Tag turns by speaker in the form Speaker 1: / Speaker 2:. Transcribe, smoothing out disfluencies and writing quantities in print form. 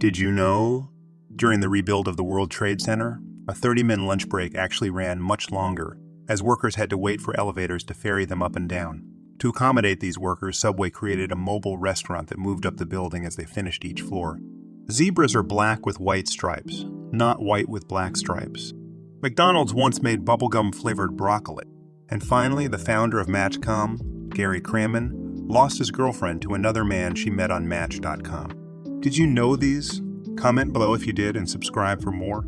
Speaker 1: Did you know? During the rebuild of the World Trade Center, a 30-minute lunch break actually ran much longer, as workers had to wait for elevators to ferry them up and down. To accommodate these workers, Subway created a mobile restaurant that moved up the building as they finished each floor. Zebras are black with white stripes, not white with black stripes. McDonald's once made bubblegum-flavored broccoli. And finally, the founder of Match.com, Gary Kramen, lost his girlfriend to another man she met on Match.com. Did you know these? Comment below if you did and subscribe for more.